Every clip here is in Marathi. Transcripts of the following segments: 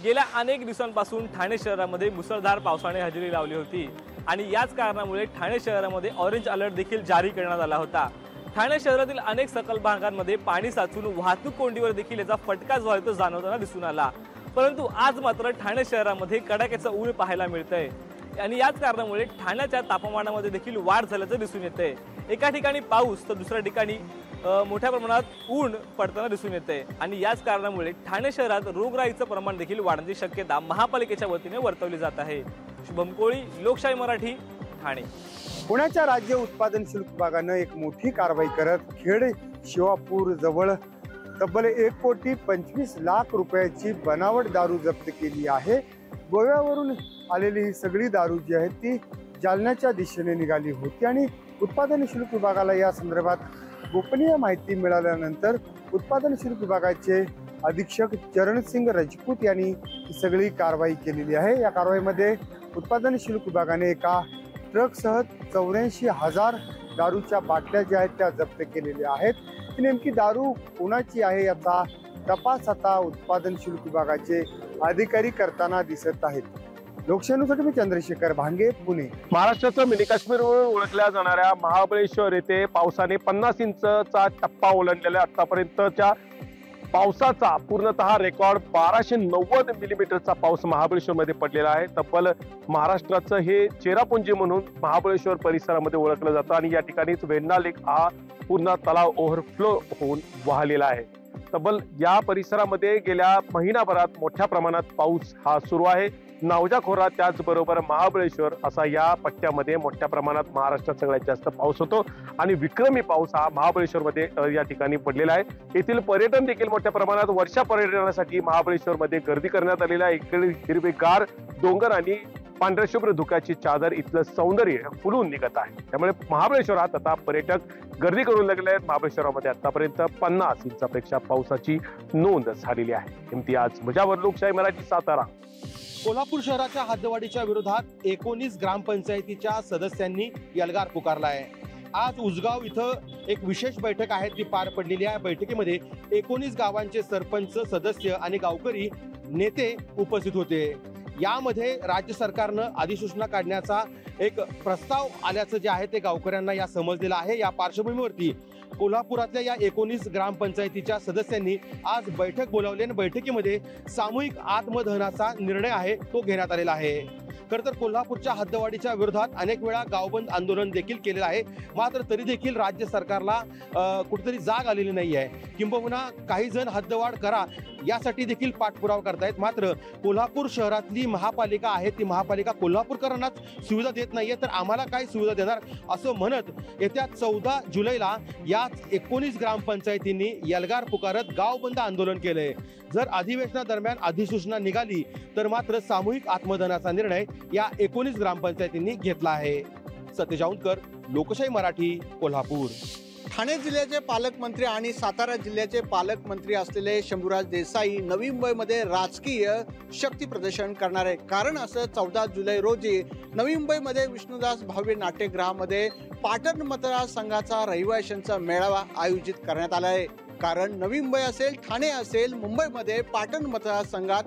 गेल्या अनेक दिवसांपासून ठाणे शहरामध्ये मुसळधार पावसाने हजेरी लावली होती आणि याच कारणामुळे ठाणे शहरामध्ये ऑरेंज अलर्ट देखील जारी करण्यात आला होता। ठाणे शहरातील अनेक सकल भागांमध्ये पाणी साचून वाहतूक कोंडीवर देखील याचा फटका जो आहे तो जाणवताना दिसून आला। परंतु आज मात्र ठाणे शहरामध्ये कडाक्याचं ऊन पाहायला मिळतंय आणि याच कारणामुळे ठाण्याच्या तापमानामध्ये देखील वाढ झाल्याचं दिसून येतंय। एका ठिकाणी पाऊस तर दुसऱ्या ठिकाणी मोठ्या प्रमाणात ऊन पडताना दिसून येते आणि याच कारणामुळे ठाणे शहरात रोगराईचं प्रमाण देखील वाढण्याची शक्यता महापालिकेच्या वतीने वर्तवली जात आहे। शुभम कोळी, लोकशाही मराठी, ठाणे। पुण्याच्या राज्य उत्पादन शुल्क विभागानं एक मोठी कारवाई करत खेड शिवापूर जवळ तब्बल 1,25,00,000 रुपयाची बनावट दारू जप्त केली आहे। गोव्यावरून आलेली ही सगळी दारू जी आहे ती जालन्याच्या दिशेने निघाली होती आणि उत्पादन शुल्क विभागाला या संदर्भात गोपनीय माहिती मिळाल्यानंतर उत्पादन शुल्क विभागाचे अधीक्षक चरणसिंग राजपूत यांनी ही सगळी कारवाई केलेली आहे। या कारवाईमध्ये उत्पादन शुल्क विभागाने एका ट्रकसह 84,000 दारूच्या बाटल्या ज्या आहेत त्या जप्त केलेल्या आहेत। ही नेमकी दारू कोणाची आहे याचा तपास आता उत्पादन शुल्क विभागाचे अधिकारी करताना दिसत आहेत। लोकशाहीसाठी मी चंद्रशेखर भांगे, पुणे। महाराष्ट्राचं मिनी काश्मीर म्हणून ओळखल्या जाणाऱ्या महाबळेश्वर येथे पावसाने 50 इंचचा टप्पा ओलांडलेला आतापर्यंतच्या पावसाचा पूर्णतः रेकॉर्ड 1290 मिलीमीटरचा पाऊस महाबळेश्वरमध्ये पडलेला आहे। तब्बल महाराष्ट्राचं हे चेरापुंजी म्हणून महाबळेश्वर परिसरामध्ये ओळखलं जातं आणि या ठिकाणीच वेण्णा लेक हा पूर्ण तलाव ओव्हरफ्लो होऊन वाहलेला आहे। तब्बल या परिसरामध्ये गेल्या महिनाभरात मोठ्या प्रमाणात पाऊस हा सुरू आहे। नावजा खोरा त्याचबरोबर महाबळेश्वर असा या पट्ट्यामध्ये मोठ्या प्रमाणात महाराष्ट्रात सगळ्यात जास्त पाऊस होतो आणि विक्रमी पाऊस हा महाबळेश्वरमध्ये या ठिकाणी पडलेला आहे। येथील पर्यटन देखील मोठ्या प्रमाणात वर्षा पर्यटनासाठी महाबळेश्वरमध्ये गर्दी करण्यात आलेली आहे। इकडे हिरवेगार डोंगर आणि पांढऱ्या शुभ्र धुक्याची चादर इथलं सौंदर्य फुलून निघत आहे। त्यामुळे महाबळेश्वरात आता पर्यटक गर्दी करू लागले आहेत। महाबळेश्वरामध्ये आतापर्यंत 50 इंचापेक्षा पावसाची नोंद झालेली आहे। इम्तियाज मुजावर, लोकशाही मराठी, सातारा। कोल्हापूर शहराच्या हद्दवाढीच्या विरोधात 19 ग्रामपंचायतीच्या सदस्यांनी एल्गार पुकारला आहे। आज उसगाव इथं एक विशेष बैठक आहे ती पार पडलेली आहे। बैठकीमध्ये 19 गावांचे सरपंच, सदस्य आणि गावकरी नेते उपस्थित होते। यामध्ये राज्य सरकारनं अधिसूचना काढण्याचा एक प्रस्ताव आल्याचं जे आहे ते गावकऱ्यांना या समजलेलं आहे। या पार्श्वभूमीवरती कोल्हापुरातल्या या 19 ग्रामपंचायतीच्या सदस्यांनी आज बैठक बोलावली आणि बैठकीमध्ये सामूहिक आत्मदहनाचा निर्णय आहे तो घेण्यात आलेला आहे। खरं तर कोल्हापूरच्या हद्दवाढीच्या विरोधात अनेक वेळा गावबंद आंदोलन देखील केलेलं आहे, मात्र तरी देखील राज्य सरकारला कुठेतरी जाग आलेली नाही आहे। किंबहुना काही जण हद्दवाढ करा यासाठी देखील पाठपुरावा करतायत, मात्र कोल्हापूर शहरातली महापालिका आहे ती महापालिका कोल्हापूरकरांनाच सुविधा देत नाहीये तर आम्हाला काय सुविधा देणार असं म्हणत येत्या 14 जुलैला याच 19 ग्रामपंचायतींनी एल्गार पुकारत गावबंद आंदोलन केलंय। जर अधिवेशनादरम्यान अधिसूचना निघाली तर मात्र सामूहिक आत्मदहनाचा निर्णय या 19 ग्रामपंचायतींनी घेतला आहे। सतेज औंधकर, लोकशाही मराठी, कोल्हापूर। ठाणे जिल्ह्याचे पालकमंत्री आणि सातारा जिल्ह्याचे पालकमंत्री असलेले शंभूराज देसाई नवी मुंबईमध्ये राजकीय शक्ती प्रदर्शन करणार आहे। कारण असं 14 जुलै रोजी नवी मुंबईमध्ये विष्णुदास भावे नाट्यगृहामध्ये पाटण मतदारसंघाचा रहिवाशांचा मेळावा आयोजित करण्यात आला आहे। कारण नवी मुंबई असेल, ठाणे असेल, मुंबईमध्ये पाटण मतदारसंघात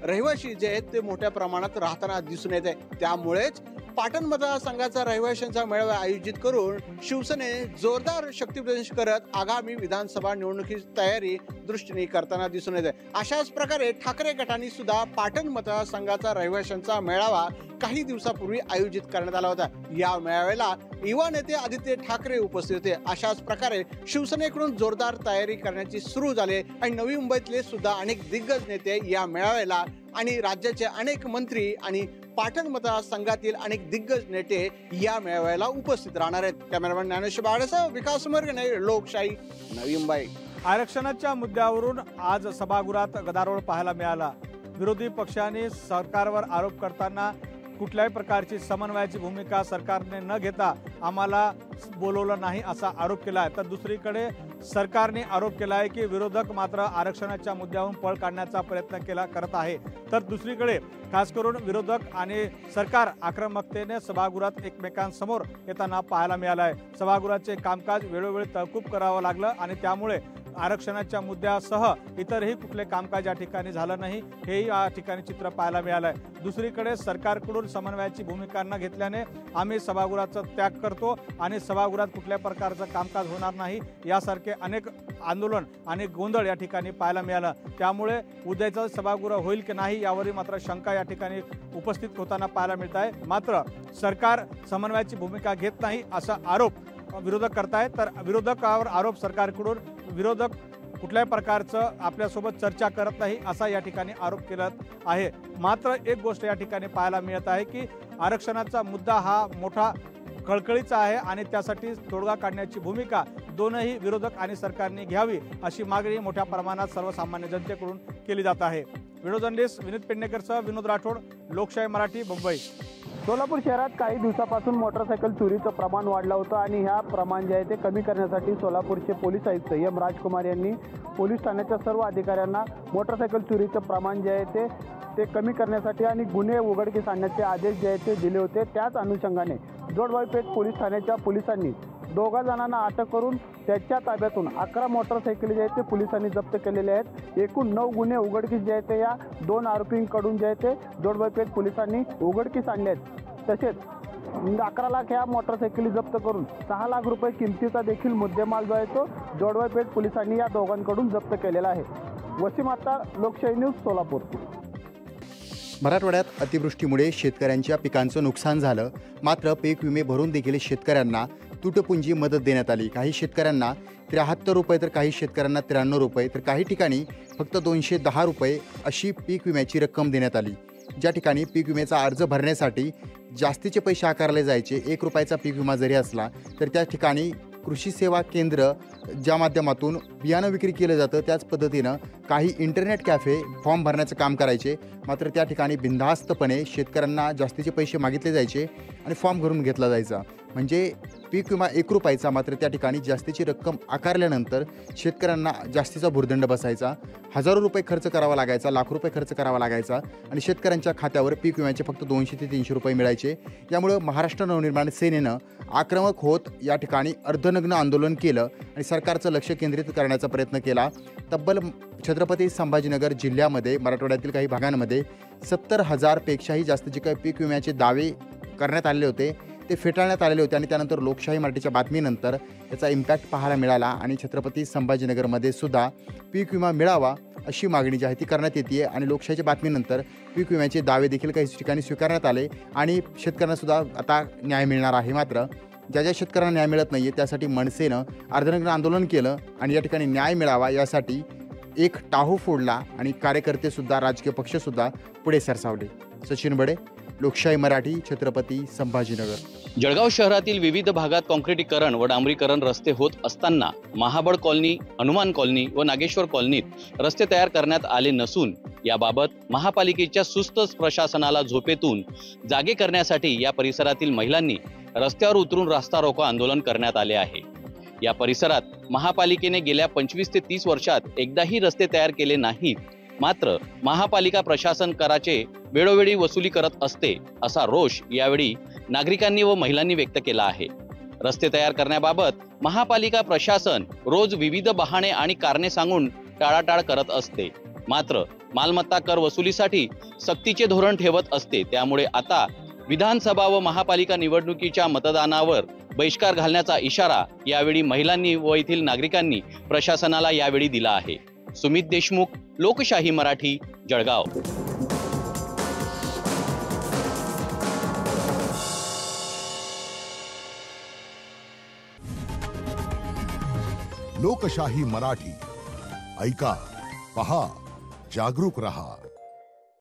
रहिवासी जे आहेत ते मोठ्या प्रमाणात राहताना दिसून येत आहे। त्यामुळेच पाटण मतदारसंघाचा रहिवाशांचा मेळावा आयोजित करून शिवसेनेने जोरदार शक्तीप्रदर्शन करत आगामी विधानसभा निवडणुकीची तयारी दृष्टीने करताना दिसून येते। अशाच प्रकारे ठाकरे गटाने सुद्धा पाटण मतदारसंघाचा रहिवाशांचा मेळावा काही दिवसापूर्वी आयोजित करण्यात आला होता। या मेळाव्याला युवा नेते आदित्य ठाकरे उपस्थित होते। अशाच प्रकारे शिवसेनेकडून जोरदार तयारी करण्याची सुरू झाली आणि नवी मुंबईतले सुद्धा अनेक दिग्गज नेते या मेळाव्याला आणि राज्याचे अनेक मंत्री आणि पाटण मतदारसंघातील अनेक दिग्गज नेते या मेळाव्याला उपस्थित राहणार आहेत। कॅमेरामॅन ज्ञानेश्वर बाळासह विकास मर्गने, लोकशाही, नवी मुंबई। आरक्षणाच्या मुद्द्यावरून आज सभागृहात गदारोळ पाहायला मिळाला। विरोधी पक्षाने सरकारवर आरोप करताना कुठल्याही प्रकारची समन्वयाची भूमिका सरकारने न घेता आम्हाला बोलवलं नाही असा आरोप केला आहे। तर दुसरीकडे सरकारने आरोप केला आहे की विरोधक मात्र आरक्षणाच्या मुद्द्यावरून पळ काढण्याचा प्रयत्न करत आहे। तर दुसरीकडे खास करून विरोधक आणि सरकार आक्रमकतेने सभागृहात एकमेकांसमोर येताना पाहायला मिळालं आहे। सभागृहाचे कामकाज वेळोवेळी तहकूब करावं लागलं आणि त्यामुळे आरक्षणाच्या मुद्द्यासह इतरही कुठले कामकाज या ठिकाणी झालं नाही, हेही या ठिकाणी चित्र पाहायला मिळालं आहे। दुसरीकडे सरकारकडून समन्वयाची भूमिका न घेतल्याने आम्ही सभागृहाचा त्याग करतो आणि सभागृहात कुठल्या प्रकारचं कामकाज होणार नाही यासारखे अनेक आंदोलन आणि गोंधळ या ठिकाणी पाहायला मिळालं। त्यामुळे उद्याचं सभागृह होईल की नाही यावरही मात्र शंका या ठिकाणी उपस्थित होताना पाहायला मिळत आहे। मात्र सरकार समन्वयाची भूमिका घेत नाही असा आरोप विरोधक करतायत, तर विरोधकावर आरोप सरकारकडून विरोधक कुठल्याही प्रकारचं आपल्यासोबत चर्चा करत नाही असा या ठिकाणी आरोप केला आहे। मात्र एक गोष्ट या ठिकाणी पाहायला मिळत आहे की आरक्षणाचा मुद्दा हा मोठा कळकळीचा आहे आणि त्यासाठी तोडगा काढण्याची भूमिका दोनही विरोधक आणि सरकारने घ्यावी अशी मागणी मोठ्या प्रमाणात सर्वसामान्य जनतेकडून केली जात आहे। व्हिडिओ जर्नलिस्ट विनीत पेडणेकरसह विनोद राठोड, लोकशाही मराठी, मुंबई। सोलापूर शहरात काही दिवसापासून मोटरसायकल चोरीचं प्रमाण वाढलं होतं आणि ह्या प्रमाण जे आहे ते कमी करण्यासाठी सोलापूरचे पोलीस आयुक्त एम राजकुमार यांनी पोलीस ठाण्याच्या सर्व अधिकाऱ्यांना मोटरसायकल चोरीचं प्रमाण जे आहे ते कमी करण्यासाठी आणि गुन्हे उघडकीस आणण्याचे आदेश जे आहेत ते दिले होते। त्याच अनुषंगाने जोडवाईपेठ पोलीस ठाण्याच्या पोलिसांनी 2 जणांना अटक करून त्याच्या ताब्यातून 11 मोटरसायकली जे आहेत ते पोलिसांनी जप्त केलेले आहेत। एकूण 9 गुन्हे उघडकीस जे आहेत ते या 2 आरोपींकडून जे आहे ते जोडवाईपेठ पोलिसांनी उघडकीस आणले आहेत। तसेच 11 लाख ह्या मोटरसायकली जप्त करून 6 लाख रुपये किमतीचा देखील मुद्देमाल जो आहे तो जोडवाईपेठ पोलिसांनी या दोघांकडून जप्त केलेला आहे। वसीम अत्तार, लोकशाही न्यूज, सोलापूर। मराठवाड्यात अतिवृष्टीमुळे शेतकऱ्यांच्या पिकांचं नुकसान झालं, मात्र पीक विमे भरून देखील शेतकऱ्यांना तुटपुंजी मदत देण्यात आली। काही शेतकऱ्यांना 73 रुपये तर काही शेतकऱ्यांना 93 रुपये तर काही ठिकाणी फक्त 210 रुपये अशी पीक विम्याची रक्कम देण्यात आली। ज्या ठिकाणी पीक विम्याचा अर्ज भरण्यासाठी जास्तीचे पैसे आकारले जायचे, 1 रुपयाचा पीक विमा जरी असला तर त्या ठिकाणी कृषी सेवा केंद्र ज्या माध्यमातून बियाणं विक्री केलं जातं त्याच पद्धतीनं काही इंटरनेट कॅफे फॉर्म भरण्याचं काम करायचे, मात्र त्या ठिकाणी बिनधास्तपणे शेतकऱ्यांना जास्तीचे पैसे मागितले जायचे आणि फॉर्म भरून घेतला जायचा। म्हणजे पीक विमा 1 रुपयाचा, मात्र त्या ठिकाणी जास्तीची रक्कम आकारल्यानंतर शेतकऱ्यांना जास्तीचा भुर्दंड बसायचा, हजारो रुपये खर्च करावा लागायचा, लाख रुपये खर्च करावा लागायचा आणि शेतकऱ्यांच्या खात्यावर पीक विम्याचे फक्त 200 ते 300 रुपये मिळायचे। यामुळे महाराष्ट्र नवनिर्माण सेनेनं आक्रमक होत या ठिकाणी अर्धनग्न आंदोलन केलं आणि सरकारचं लक्ष केंद्रित करण्याचा प्रयत्न केला। तब्बल छत्रपती संभाजीनगर जिल्ह्यामध्ये मराठवाड्यातील काही भागांमध्ये 70,000 पेक्षाही जास्त जे काही पीक विम्याचे दावे करण्यात आलेले होते ते फेटाळण्यात आलेले होते आणि त्यानंतर लोकशाही मराठीच्या बातमीनंतर याचा इम्पॅक्ट पाहायला मिळाला आणि छत्रपती संभाजीनगरमध्ये सुद्धा पीक विमा मिळावा अशी मागणी जी आहे ती करण्यात येते आणि लोकशाहीच्या बातमीनंतर पीक विम्याचे दावे देखील काही ठिकाणी स्वीकारण्यात आले आणि शेतकऱ्यांनासुद्धा आता न्याय मिळणार आहे। मात्र ज्या शेतकऱ्यांना न्याय मिळत नाही आहे त्यासाठी मनसेनं अर्धनग्न आंदोलन केलं आणि या ठिकाणी न्याय मिळावा यासाठी एक टाहू फोडला आणि कार्यकर्तेसुद्धा राजकीय पक्षसुद्धा पुढे सरसावले। सचिन बडे, लोकशाही मराठी, छत्रपती संभाजीनगर। जळगाव शहरातील विविध भागात काँक्रिटीकरण व डांबरीकरण रस्ते होत असताना महाबळ कॉलनी, हनुमान कॉलनी व नागेश्वर कॉलनीत रस्ते तयार करण्यात आले नसून याबाबत महापालिकेच्या सुस्त प्रशासनाला झोपेतून जागे करण्यासाठी या परिसरातील महिलांनी रस्त्यावर उतरून रास्ता रोको आंदोलन करण्यात आले आहे। या परिसरात महापालिकेने गेल्या 25 ते 30 वर्षात एकदाही रस्ते तयार केले नाहीत, मात्र महापालिका प्रशासन कराचे वेळोवेळी वसुली करत असते असा रोष यावेळी नागरिकांनी व महिलांनी व्यक्त केला आहे। रस्ते तयार करण्याबाबत महापालिका प्रशासन रोज विविध बहाणे आणि कारणे सांगून टाळाटाळ करत असते, मात्र मालमत्ता कर वसुलीसाठी सक्तीचे धोरण ठेवत असते। त्यामुळे आता विधानसभा व महापालिका निवडणुकीच्या मतदानावर बहिष्कार घालण्याचा इशारा यावेळी महिलांनी व येथील नागरिकांनी प्रशासनाला यावेळी दिला आहे। सुमित देशमुख, लोकशाही मराठी, जळगाव। लोकशाही मराठी, ऐका, पहा, जागरूक रहा।